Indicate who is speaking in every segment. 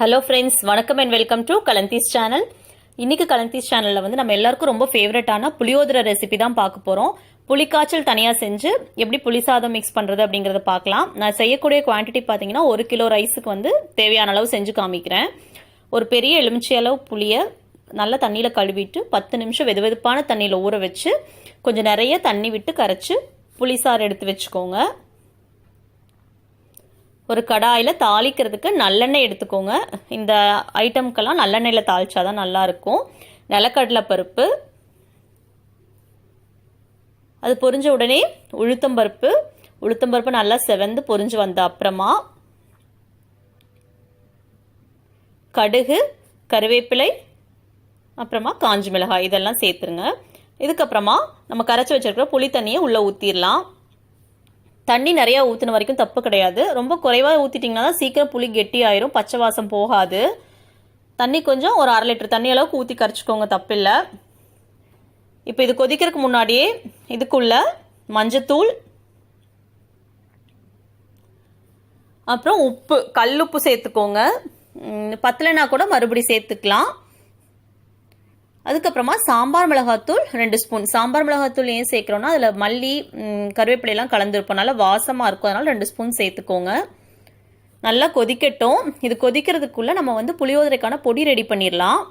Speaker 1: Hello friends, வணக்கம் and welcome to கலந்தீஸ் channel. இன்னைக்கு கலந்தீஸ் சேனலில் வந்து நம்ம எல்லாருக்கும் ரொம்ப ஃபேவரட்டான புளியோதரை ரெசிபி தான் பார்க்க போகிறோம். புளிக்காய்ச்சல் தனியாக செஞ்சு எப்படி புளி சாதம் மிக்ஸ் பண்ணுறது அப்படிங்கிறத பார்க்கலாம். நான் செய்யக்கூடிய குவான்டிட்டி பார்த்தீங்கன்னா 1 கிலோ ரைஸுக்கு வந்து தேவையான அளவு செஞ்சு காமிக்கிறேன். ஒரு பெரிய எலுமிச்சை அளவு புளியை நல்லா தண்ணியில் கழுவிட்டு 10 நிமிஷம் வெதுவெதுப்பான தண்ணியில் ஊற வச்சு கொஞ்சம் நிறைய தண்ணி விட்டு கரைச்சி புளிசாறு எடுத்து வச்சுக்கோங்க. ஒரு கடாயில் தாளிக்கிறதுக்கு நல்லெண்ணெய் எடுத்துக்கோங்க. இந்த ஐட்டம்க்கெல்லாம் நல்லெண்ணெயில் தாளிச்சாதான் நல்லாயிருக்கும். நிலக்கடலை பருப்பு, அது பொரிஞ்ச உடனே உளுத்தம்பருப்பு நல்லா செவந்து பொரிஞ்சு வந்த அப்புறமா கடுகு, கருவேப்பிலை, அப்புறமா காஞ்சி மிளகாய் இதெல்லாம் சேர்த்துருங்க. இதுக்கப்புறமா நம்ம கரைச்சி வச்சிருக்கிற புளி தண்ணியை உள்ளே ஊற்றிடலாம். தண்ணி நிறையா ஊற்றின வரைக்கும் தப்பு கிடையாது. ரொம்ப குறைவாக ஊற்றிட்டிங்கன்னா தான் சீக்கிரம் புளி கெட்டி ஆயிரும், பச்சை வாசம் போகாது. தண்ணி கொஞ்சம் ஒரு 1/2 லிட்டர் தண்ணி அளவுக்கு ஊற்றி கரைச்சிக்கோங்க, தப்பில்லை. இப்போ இது கொதிக்கிறதுக்கு முன்னாடியே இதுக்குள்ள மஞ்சத்தூள், அப்புறம் உப்பு, கல்லுப்பு சேர்த்துக்கோங்க. பத்தலைனா கூட மறுபடி சேர்த்துக்கலாம். அதுக்கப்புறமா சாம்பார் மிளகாத்தூள் 2 ஸ்பூன். சாம்பார் மிளகாத்தூள் ஏன் சேர்க்குறோன்னா அதில் மல்லி, கருவேப்பிலையெல்லாம் கலந்துருப்போம், நல்லா வாசமாக இருக்கும். அதனால் 2 ஸ்பூன் சேர்த்துக்கோங்க. நல்லா கொதிக்கட்டும். இது கொதிக்கிறதுக்குள்ளே நம்ம வந்து புளியோதரைக்கான பொடி ரெடி பண்ணிடலாம்.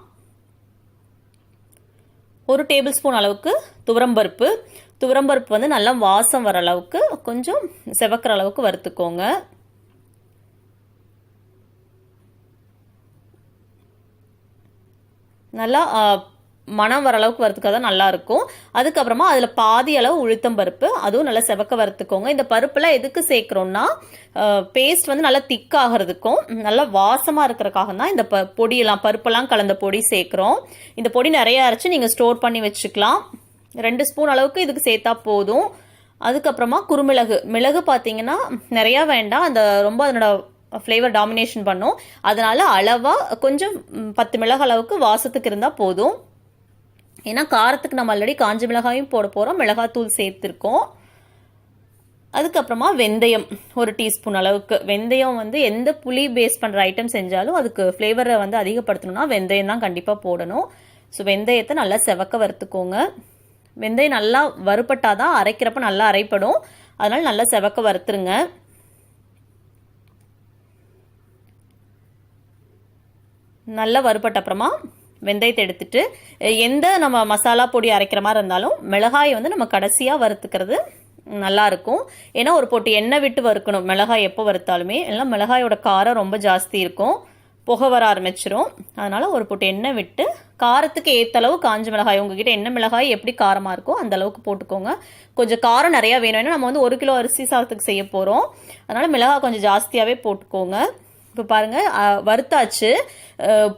Speaker 1: 1 டேபிள் ஸ்பூன் அளவுக்கு துவரம்பருப்பு வந்து நல்லா வாசம் வர அளவுக்கு கொஞ்சம் செவக்கிற அளவுக்கு வறுத்துக்கோங்க. நல்லா மனம் வர அளவுக்கு வறுத்துக்காக தான் நல்லாயிருக்கும். அதுக்கப்புறமா அதில் பாதி அளவு உளுத்தம்பருப்பு, அதுவும் நல்லா செவக்க வறுத்துக்கோங்க. இந்த பருப்புலாம் எதுக்கு சேர்க்குறோன்னா பேஸ்ட் வந்து நல்லா திக்காகிறதுக்கும் நல்லா வாசமாக இருக்கிறதுக்காக தான் இந்த பொடியெல்லாம் பருப்பெல்லாம் கலந்த பொடி சேர்க்குறோம். இந்த பொடி நிறைய அரைச்சி நீங்கள் ஸ்டோர் பண்ணி வச்சுக்கலாம். 2 ஸ்பூன் அளவுக்கு இதுக்கு சேர்த்தா போதும். அதுக்கப்புறமா மிளகு பார்த்தீங்கன்னா நிறையா வேண்டாம், அந்த ரொம்ப அதனோட ஃப்ளேவர் டாமினேஷன் பண்ணும். அதனால அளவாக கொஞ்சம் 10 மிளகு அளவுக்கு வாசத்துக்கு இருந்தால் போதும். ஏன்னா காரத்துக்கு நம்ம ஆல்ரெடி காஞ்ச மிளகாயும் போட போகிறோம், மிளகாத்தூள் சேர்த்துருக்கோம். அதுக்கப்புறமா வெந்தயம் 1 டீஸ்பூன் அளவுக்கு. வெந்தயம் வந்து எந்த புளி பேஸ் பண்ணுற ஐட்டம் செஞ்சாலும் அதுக்கு ஃப்ளேவரை வந்து அதிகப்படுத்தணும்னா வெந்தயம் தான் கண்டிப்பாக போடணும். ஸோ வெந்தயத்தை நல்லா செவக்க வறுத்துக்கோங்க. வெந்தயம் நல்லா வறுப்பட்டாதான் அரைக்கிறப்ப நல்லா அரைப்படும். அதனால் நல்லா செவக்க வறுத்துருங்க. நல்லா வறுப்பட்ட அப்புறமா வெந்தயத்தை எடுத்துட்டு எந்த நம்ம மசாலா பொடி அரைக்கிற மாதிரி இருந்தாலும் மிளகாயை வந்து நம்ம கடைசியாக வறுத்துக்கிறது நல்லாயிருக்கும். ஏன்னா ஒரு போட்டு எண்ணெய் விட்டு வறுக்கணும் மிளகாய் எப்போ வறுத்தாலுமே. இல்லைனா மிளகாயோட காரம் ரொம்ப ஜாஸ்தி இருக்கும், புகை வர ஆரம்பிச்சிரும். அதனால் ஒரு போட்டு எண்ணெய் விட்டு காரத்துக்கு ஏற்ற அளவு காஞ்ச மிளகாய், உங்ககிட்ட என்ன மிளகாய் எப்படி காரமாக இருக்கோ அந்த அளவுக்கு போட்டுக்கோங்க. கொஞ்சம் காரம் நிறையா வேணும், ஏன்னா நம்ம வந்து 1 கிலோ அரிசி சாதத்துக்கு செய்ய போகிறோம். அதனால் மிளகாய் கொஞ்சம் ஜாஸ்தியாகவே போட்டுக்கோங்க. இப்போ பாருங்கள், வறுத்தாச்சு.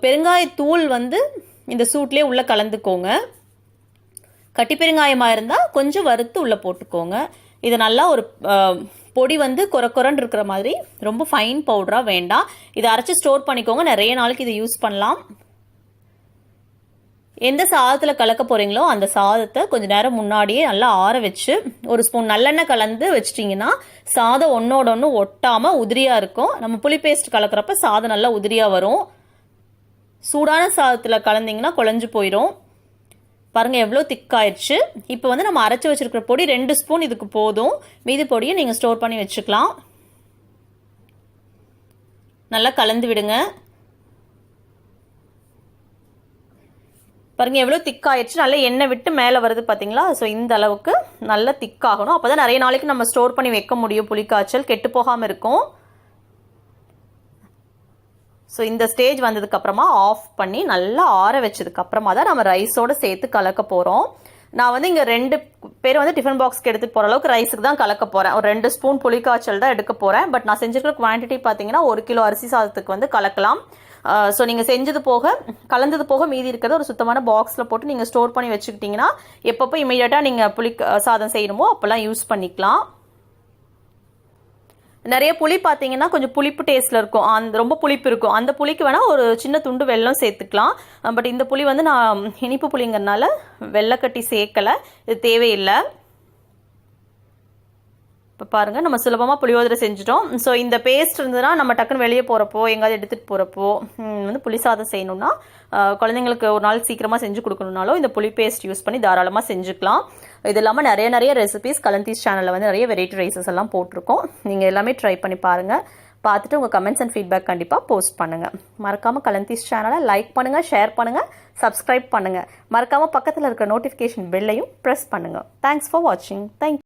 Speaker 1: பெருங்காயத்தூள் வந்து இந்த சூட்லேயே உள்ளே கலந்துக்கோங்க. கட்டி பெருங்காயமாக இருந்தால் கொஞ்சம் வறுத்து உள்ளே போட்டுக்கோங்க. இது நல்லா ஒரு பொடி வந்து கொரன்னு இருக்கிற மாதிரி, ரொம்ப ஃபைன் பவுடராக வேண்டாம். இதை அரைச்சி ஸ்டோர் பண்ணிக்கோங்க, நிறைய நாளைக்கு இதை யூஸ் பண்ணலாம். எந்த சாதத்தில் கலக்க போகிறீங்களோ அந்த சாதத்தை கொஞ்சம் நேரம் முன்னாடியே நல்லா ஆற வச்சு 1 ஸ்பூன் நல்லெண்ணெய் கலந்து வச்சிட்டிங்கன்னா சாதம் ஒன்றோட ஒன்று ஒட்டாமல் உதிரியாக இருக்கும். நம்ம புளி பேஸ்ட் கலக்கிறப்ப சாதம் நல்லா உதிரியாக வரும். சூடான சாதத்தில் கலந்திங்கன்னா குழஞ்சு போயிடும். பாருங்கள் எவ்வளோ திக்காயிடுச்சு. இப்போ வந்து நம்ம அரைச்சி வச்சுருக்கிற பொடி 2 ஸ்பூன் இதுக்கு போதும். மீதி பொடியை நீங்கள் ஸ்டோர் பண்ணி வச்சுக்கலாம். நல்லா கலந்து விடுங்க. பாருங்க எவ்வளோ திக்காயிடுச்சு, நல்லா எண்ணெய் விட்டு மேலே வருது பார்த்தீங்களா? ஸோ இந்த அளவுக்கு நல்லா திக்காகணும். அப்போ தான் நிறைய நாளைக்கு நம்ம ஸ்டோர் பண்ணி வைக்க முடியும், புளிக்காய்ச்சல் கெட்டு போகாமல் இருக்கும். ஸோ இந்த ஸ்டேஜ் வந்ததுக்கப்புறமா ஆஃப் பண்ணி நல்லா ஆற வச்சதுக்கப்புறமா தான் நம்ம ரைஸோடு சேர்த்து கலக்க போகிறோம். நான் வந்து இங்கே 2 பேர் வந்து டிஃபன் பாக்ஸ்க்கு எடுத்துகிட்டு போகிற அளவுக்கு ரைஸுக்கு தான் கலக்க போகிறேன். ஒரு 2 ஸ்பூன் புளிக்காய்ச்சல் தான் எடுக்க போகிறேன். பட் நான் செஞ்சுருக்கிற குவான்டிட்டி பார்த்தீங்கன்னா 1 கிலோ அரிசி சாதத்துக்கு வந்து கலக்கலாம். ஸோ நீங்கள் கலந்தது போக மீதி இருக்கிறத ஒரு சுத்தமான பாக்ஸில் போட்டு நீங்கள் ஸ்டோர் பண்ணி வச்சுக்கிட்டிங்கன்னா எப்பப்போ இமீடியட்டாக நீங்கள் சாதம் செய்யணுமோ அப்போல்லாம் யூஸ் பண்ணிக்கலாம். நிறைய புளி பார்த்தீங்கன்னா கொஞ்சம் புளிப்பு டேஸ்ட்டில் இருக்கும், ரொம்ப புளிப்பு இருக்கும். அந்த புளிக்கு வேணால் ஒரு சின்ன துண்டு வெல்லம் சேர்த்துக்கலாம். பட் இந்த புளி வந்து நான் இனிப்பு புளிங்கிறதுனால வெள்ளைக்கட்டி சேர்க்கலை, இது தேவையில்லை. இப்போ பாருங்கள் நம்ம சுலபமாக புளியோதரை செஞ்சுட்டோம். ஸோ இந்த பேஸ்ட் இருந்ததுன்னா நம்ம டக்குன்னு வெளியே போகிறப்போ எங்காவது எடுத்துகிட்டு போகிறப்போ வந்து புளி சாதம் செய்யணும்னா குழந்தைங்களுக்கு ஒரு நாள் சீக்கிரமாக செஞ்சு கொடுக்கணுன்னாலும் இந்த புளி பேஸ்ட் யூஸ் பண்ணி தாராளமாக செஞ்சுக்கலாம். இது இல்லாமல் நிறைய ரெசிபிஸ் கலந்தீஸ் சேனலில் வந்து நிறைய வெரைட்டி ரைஸஸ் எல்லாம் போட்டிருக்கோம். நீங்கள் எல்லாமே ட்ரை பண்ணி பாருங்கள். பார்த்துட்டு உங்கள் கமெண்ட்ஸ் அண்ட் ஃபீட்பேக் கண்டிப்பாக போஸ்ட் பண்ணுங்கள். மறக்காமல் கலந்தீஸ் சேனலை லைக் பண்ணுங்கள், ஷேர் பண்ணுங்கள், சப்ஸ்கிரைப் பண்ணுங்கள். மறக்காமல் பக்கத்தில் இருக்கிற நோட்டிஃபிகேஷன் பெல்லையும் ப்ரெஸ் பண்ணுங்கள். தேங்க்ஸ் ஃபார் வாட்சிங். தேங்க்யூ.